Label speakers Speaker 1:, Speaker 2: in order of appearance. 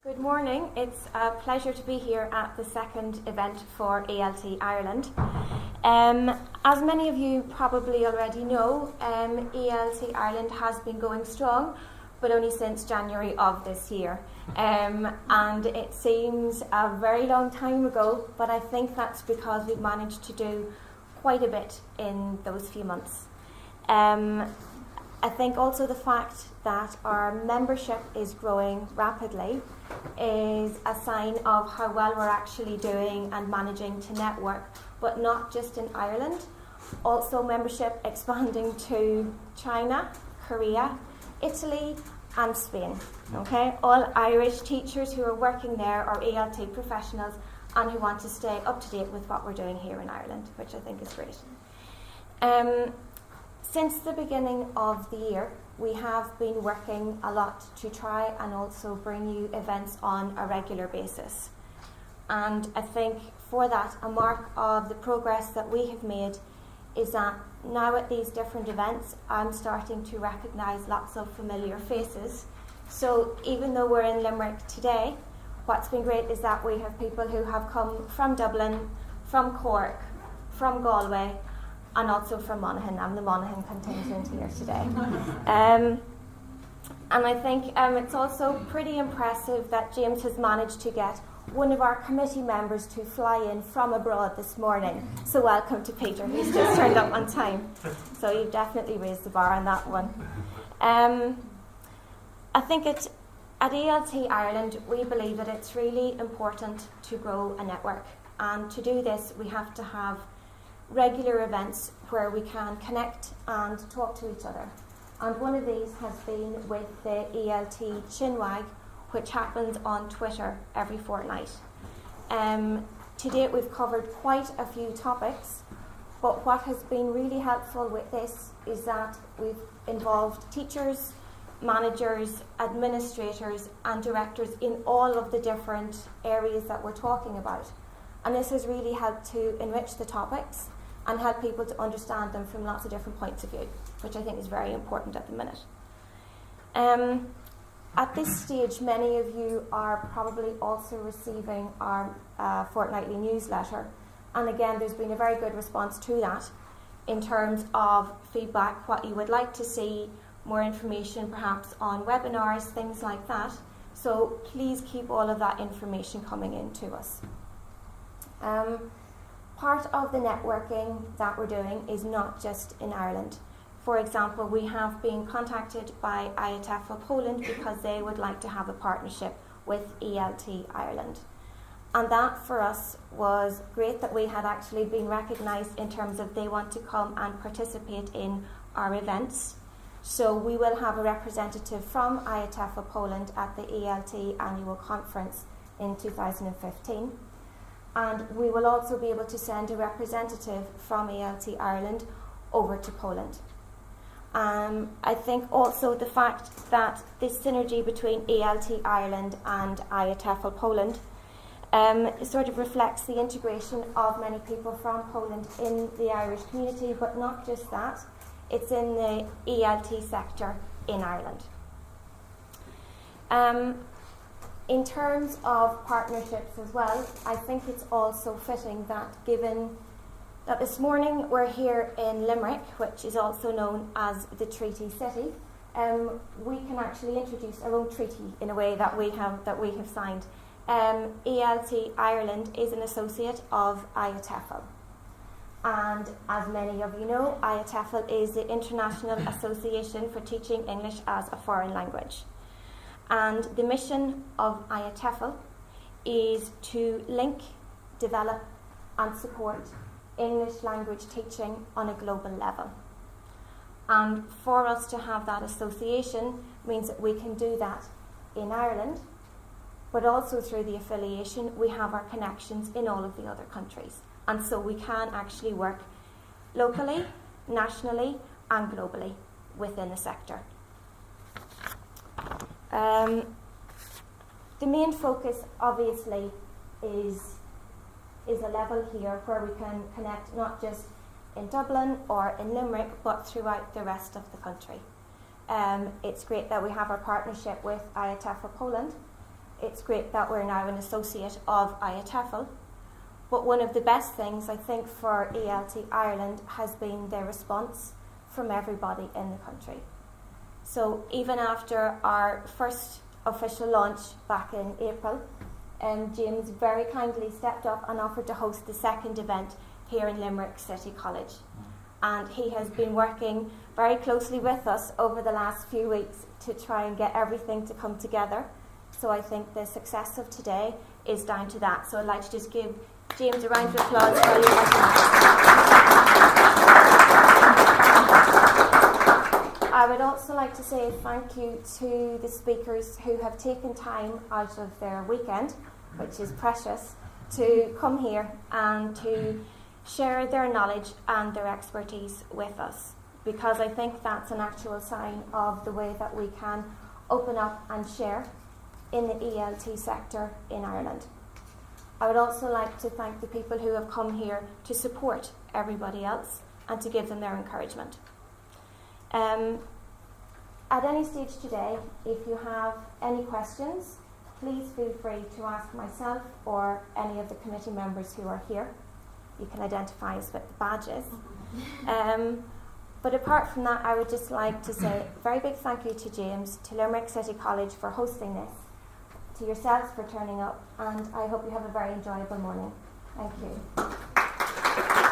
Speaker 1: Good morning. It's a pleasure to be here at the second event for ELTed Ireland. As many of you probably already know, ELTed Ireland has been going strong, but only since January of this year. And it seems a very long time ago, but I think that's because we've managed to do quite a bit in those few months. I think also the fact that our membership is growing rapidly is a sign of how well we're actually doing and managing to network, but not just in Ireland, also membership expanding to China, Korea, Italy and Spain. Okay, all Irish teachers who are working there are ELT professionals and who want to stay up to date with what we're doing here in Ireland, which I think is great. Since the beginning of the year, we have been working a lot to try and also bring you events on a regular basis. And I think for that, a mark of the progress that we have made is that now at these different events, I'm starting to recognise lots of familiar faces. So even though we're in Limerick today, what's been great is that we have people who have come from Dublin, from Cork, from Galway, and also from Monaghan. I'm the Monaghan contingent here today. And I think it's also pretty impressive that James has managed to get one of our committee members to fly in from abroad this morning. So welcome to Peter, who's just turned up on time. So you've definitely raised the bar on that one. I think at ELTed Ireland, we believe that it's really important to grow a network. And to do this, we have to have regular events where we can connect and talk to each other. And one of these has been with the ELT Chinwag, which happens on Twitter every fortnight. To date we've covered quite a few topics, but what has been really helpful with this is that we've involved teachers, managers, administrators and directors in all of the different areas that we're talking about. And this has really helped to enrich the topics and help people to understand them from lots of different points of view, which I think is very important at the minute. At this stage, many of you are probably also receiving our fortnightly newsletter. And again, there's been a very good response to that in terms of feedback, what you would like to see, more information perhaps on webinars, things like that. So please keep all of that information coming in to us. Part of the networking that we're doing is not just in Ireland. For example, we have been contacted by IATEFL Poland because they would like to have a partnership with ELTed Ireland. And that for us was great that we had actually been recognised in terms of they want to come and participate in our events. So we will have a representative from IATEFL Poland at the ELT annual conference in 2015. And we will also be able to send a representative from ELTed Ireland over to Poland. I think also the fact that this synergy between ELTed Ireland and IATEFL Poland sort of reflects the integration of many people from Poland in the Irish community, but not just that, it's in the ELT sector in Ireland. In terms of partnerships as well, I think it's also fitting that given that this morning we're here in Limerick, which is also known as the Treaty City, we can actually introduce our own treaty in a way that we have signed. ELTed Ireland is an associate of IATEFL. And as many of you know, IATEFL is the International Association for Teaching English as a Foreign Language. And the mission of IATEFL is to link, develop and support English language teaching on a global level. And for us to have that association means that we can do that in Ireland, but also through the affiliation we have our connections in all of the other countries. And so we can actually work locally, nationally and globally within the sector. The main focus obviously is a level here where we can connect not just in Dublin or in Limerick but throughout the rest of the country. It's great that we have our partnership with IATEFL Poland. it's great that we're now an associate of ELTed. But one of the best things, I think, for ELTed Ireland has been their response from everybody in the country. So even after our first official launch back in April, James very kindly stepped up and offered to host the second event here in Limerick City College. And he has been working very closely with us over the last few weeks to try and get everything to come together. So I think the success of today is down to that. So I'd like to just give James a round of applause for you. I would also like to say thank you to the speakers who have taken time out of their weekend, which is precious, to come here and to share their knowledge and their expertise with us, because I think that's an actual sign of the way that we can open up and share in the ELT sector in Ireland. I would also like to thank the people who have come here to support everybody else and to give them their encouragement. At any stage today, if you have any questions, please feel free to ask myself or any of the committee members who are here. You can identify us with the badges. But apart from that, I would just like to say a very big thank you to James, to Limerick City College for hosting this, to yourselves for turning up, and I hope you have a very enjoyable morning. Thank you.